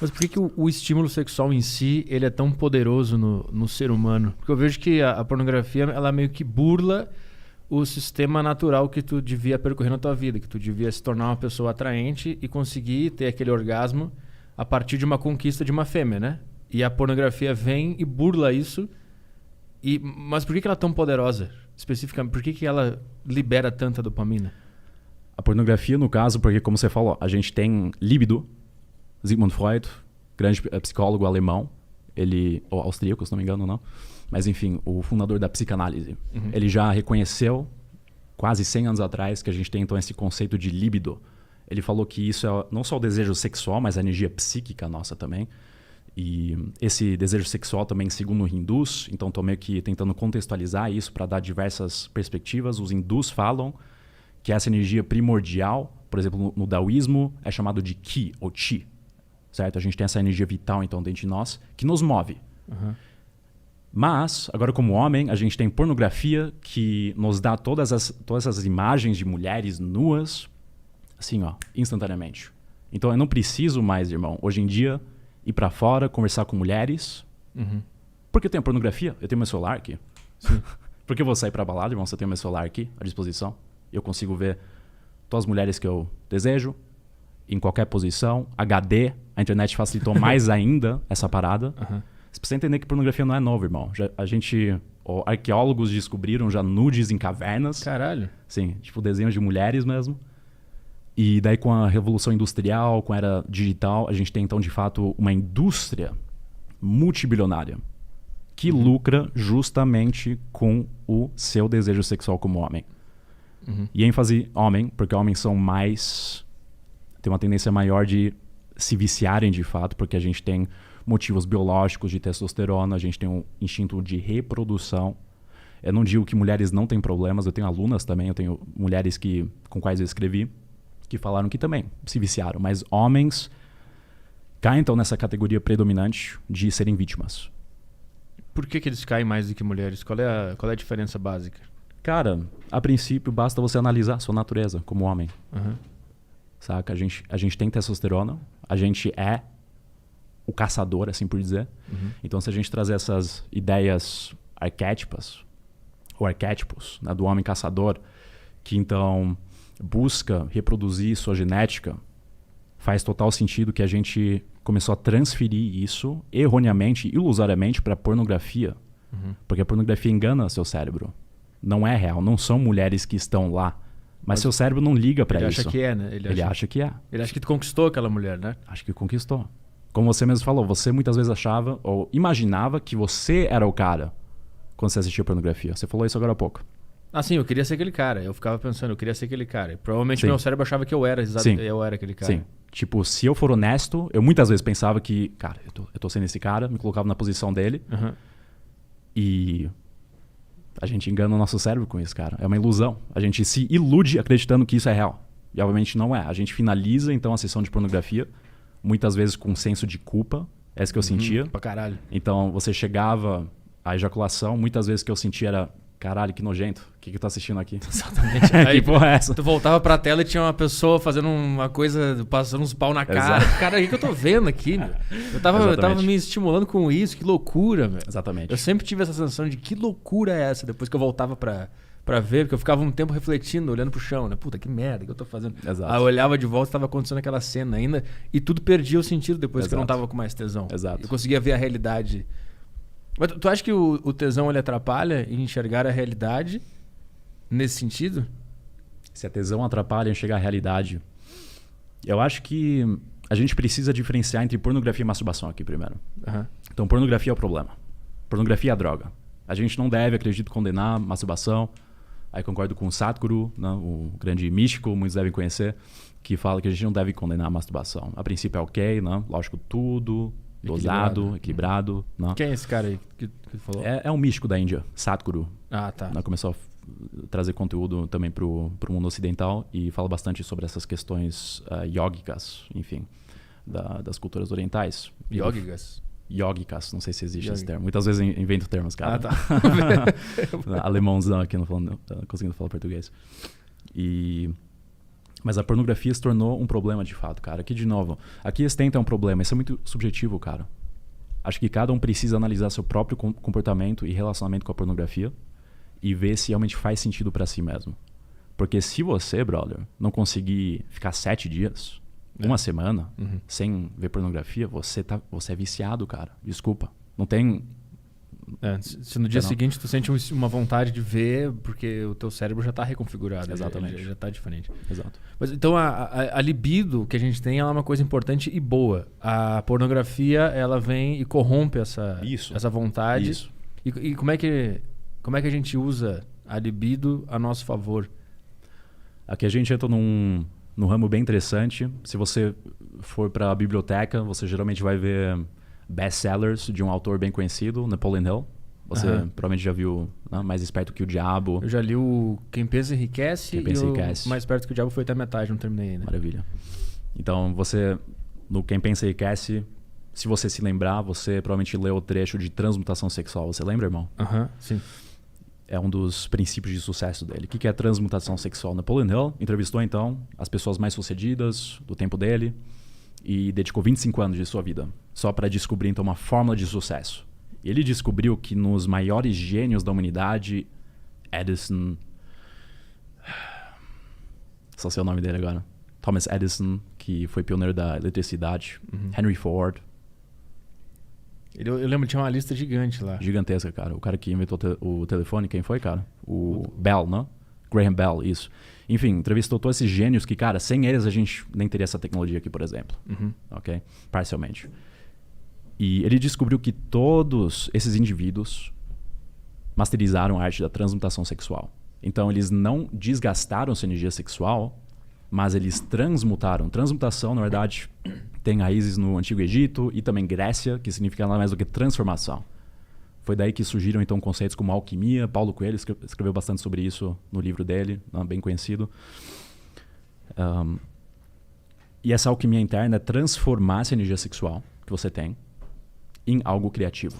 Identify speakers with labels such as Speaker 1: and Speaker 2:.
Speaker 1: Mas por que o estímulo sexual em si ele é tão poderoso no ser humano? Porque eu vejo que a pornografia ela meio que burla o sistema natural que tu devia percorrer na tua vida, que tu devia se tornar uma pessoa atraente e conseguir ter aquele orgasmo a partir de uma conquista de uma fêmea, né? E a pornografia vem e burla isso. Mas por que ela é tão poderosa? Especificamente, por que ela libera tanta dopamina?
Speaker 2: A pornografia, no caso, porque como você falou, a gente tem libido. Sigmund Freud, grande psicólogo alemão, ou austríaco, se não me engano, não. Mas enfim, o fundador da psicanálise. Uhum. Ele já reconheceu, quase 100 anos atrás, que a gente tem então esse conceito de libido. Ele falou que isso é não só o desejo sexual, mas a energia psíquica nossa também. E esse desejo sexual também, segundo os hindus, então estou meio que tentando contextualizar isso para dar diversas perspectivas. Os hindus falam que essa energia primordial, por exemplo, no daoísmo, é chamado de ki, ou chi. Certo? A gente tem essa energia vital, então, dentro de nós, que nos move. Uhum. Mas, agora como homem, a gente tem pornografia que nos dá todas essas imagens de mulheres nuas, assim, ó, instantaneamente. Então, eu não preciso mais, irmão, hoje em dia, ir pra fora, conversar com mulheres. Uhum. Porque eu tenho pornografia, eu tenho meu celular aqui. Sim. Porque eu vou sair pra balada, irmão, se eu tenho meu celular aqui à disposição. Eu consigo ver todas as mulheres que eu desejo, em qualquer posição, HD, a internet facilitou mais ainda essa parada. Uhum. Você precisa entender que pornografia não é novo, irmão. Arqueólogos descobriram já nudes em cavernas.
Speaker 1: Caralho.
Speaker 2: Sim, tipo desenhos de mulheres mesmo. E daí com a revolução industrial, com a era digital, a gente tem então de fato uma indústria multibilionária que lucra justamente com o seu desejo sexual como homem. Uhum. E ênfase homem, porque homens são mais... tem uma tendência maior de se viciarem de fato, porque a gente tem motivos biológicos de testosterona, a gente tem um instinto de reprodução. Eu não digo que mulheres não têm problemas, eu tenho alunas também, eu tenho mulheres com quais eu escrevi, que falaram que também se viciaram, mas homens caem então nessa categoria predominante de serem vítimas.
Speaker 1: Por que eles caem mais do que mulheres? Qual é a diferença básica?
Speaker 2: Cara, a princípio basta você analisar a sua natureza como homem. Uhum. Saca? A gente tem testosterona, a gente é o caçador, assim por dizer. Uhum. Então, se a gente trazer essas ideias arquétipos, né, do homem caçador, que então busca reproduzir sua genética, faz total sentido que a gente começou a transferir isso erroneamente, ilusoriamente, para a pornografia. Uhum. Porque a pornografia engana seu cérebro. Não é real, não são mulheres que estão lá. Mas seu cérebro não liga pra isso.
Speaker 1: Ele acha que é, né?
Speaker 2: Ele acha que é.
Speaker 1: Ele acha que tu conquistou aquela mulher, né?
Speaker 2: Acho que conquistou. Como você mesmo falou, você muitas vezes achava ou imaginava que você era o cara quando você assistia pornografia. Você falou isso agora há pouco.
Speaker 1: Ah, sim, eu queria ser aquele cara. Eu ficava pensando, eu queria ser aquele cara. E provavelmente meu cérebro achava que eu era aquele cara.
Speaker 2: Sim. Tipo, se eu for honesto, eu muitas vezes pensava que, cara, eu tô sendo esse cara, me colocava na posição dele. Uhum. E a gente engana o nosso cérebro com isso, cara. É uma ilusão. A gente se ilude acreditando que isso é real. E obviamente não é. A gente finaliza, então, a sessão de pornografia, muitas vezes com um senso de culpa. É isso que eu sentia.
Speaker 1: Pra caralho.
Speaker 2: Então, você chegava à ejaculação, muitas vezes que eu sentia era... Caralho, que nojento. O que eu tô assistindo aqui?
Speaker 1: Exatamente.
Speaker 2: Aí, que porra é essa?
Speaker 1: Tu voltava pra tela e tinha uma pessoa fazendo uma coisa, passando uns pau na cara.
Speaker 2: Exato.
Speaker 1: Cara, o que eu tô vendo aqui, meu? Eu tava me estimulando com isso. Que loucura, meu.
Speaker 2: Exatamente.
Speaker 1: Eu sempre tive essa sensação de que loucura é essa, depois que eu voltava pra ver, porque eu ficava um tempo refletindo, olhando pro chão, né? Puta, que merda que eu tô fazendo.
Speaker 2: Exato.
Speaker 1: Aí eu olhava de volta e tava acontecendo aquela cena ainda, e tudo perdia o sentido depois que eu não tava com mais tesão.
Speaker 2: Exato.
Speaker 1: Eu conseguia ver a realidade. Mas tu acha que o tesão ele atrapalha em enxergar a realidade nesse sentido?
Speaker 2: Se a tesão atrapalha em enxergar a realidade, eu acho que a gente precisa diferenciar entre pornografia e masturbação aqui primeiro. Uhum. Então, pornografia é o problema. Pornografia é a droga. A gente não deve, acredito, condenar masturbação. Aí concordo com o Sadhguru, né, o grande místico, muitos devem conhecer, que fala que a gente não deve condenar a masturbação. A princípio é ok, né? Lógico, tudo... dosado, equilibrado. Não.
Speaker 1: Quem é esse cara aí que falou?
Speaker 2: É um místico da Índia, Sadhguru.
Speaker 1: Ah, tá.
Speaker 2: Começou a trazer conteúdo também pro mundo ocidental e fala bastante sobre essas questões yógicas, enfim, das culturas orientais.
Speaker 1: Yógicas?
Speaker 2: Yógicas, não sei se existe esse termo. Muitas vezes invento termos, cara.
Speaker 1: Ah, tá.
Speaker 2: Alemãozão aqui, não conseguindo falar português. E Mas a pornografia se tornou um problema de fato, cara. Aqui, de novo, aqui é um problema. Isso é muito subjetivo, cara. Acho que cada um precisa analisar seu próprio comportamento e relacionamento com a pornografia e ver se realmente faz sentido pra si mesmo. Porque se você, brother, não conseguir ficar 7 dias, uma semana, sem ver pornografia, você é viciado, cara. Desculpa. Não tem...
Speaker 1: se no dia seguinte tu sente uma vontade de ver, porque o teu cérebro já está reconfigurado.
Speaker 2: Exatamente.
Speaker 1: Já está diferente.
Speaker 2: Exato.
Speaker 1: Mas, então a libido que a gente tem ela é uma coisa importante e boa. A pornografia, ela vem e corrompe essa vontade.
Speaker 2: Isso.
Speaker 1: E como é que a gente usa a libido a nosso favor?
Speaker 2: Aqui a gente entra num ramo bem interessante. Se você for para a biblioteca, você geralmente vai ver best-sellers de um autor bem conhecido, Napoleon Hill. Você provavelmente já viu, né? Mais Esperto que o Diabo.
Speaker 1: Eu já li o Quem Pensa Enriquece.
Speaker 2: O
Speaker 1: Mais Esperto que o Diabo foi até a metade, não terminei ainda.
Speaker 2: Maravilha. Então, você, no Quem Pensa Enriquece, se você se lembrar, você provavelmente leu o trecho de transmutação sexual. Você lembra, irmão?
Speaker 1: Sim.
Speaker 2: É um dos princípios de sucesso dele. O que é transmutação sexual? Napoleon Hill entrevistou, então, as pessoas mais sucedidas do tempo dele e dedicou 25 anos de sua vida só para descobrir, então, uma fórmula de sucesso. E ele descobriu que nos maiores gênios da humanidade, Edison... Só sei o nome dele agora. Thomas Edison, que foi pioneiro da eletricidade. Henry Ford.
Speaker 1: Eu lembro que tinha uma lista gigante lá.
Speaker 2: Gigantesca, cara. O cara que inventou o telefone, quem foi, cara? O Bell, não? Graham Bell, isso. Enfim, entrevistou todos esses gênios que, cara, sem eles a gente nem teria essa tecnologia aqui, por exemplo. Ok? Parcialmente. E ele descobriu que todos esses indivíduos masterizaram a arte da transmutação sexual. Então, eles não desgastaram sua energia sexual, mas eles transmutaram. Transmutação, na verdade, tem raízes no Antigo Egito e também Grécia, que significa nada mais do que transformação. Foi daí que surgiram, então, conceitos como alquimia. Paulo Coelho escreveu bastante sobre isso no livro dele, bem conhecido. E essa alquimia interna é transformar essa energia sexual que você tem em algo criativo.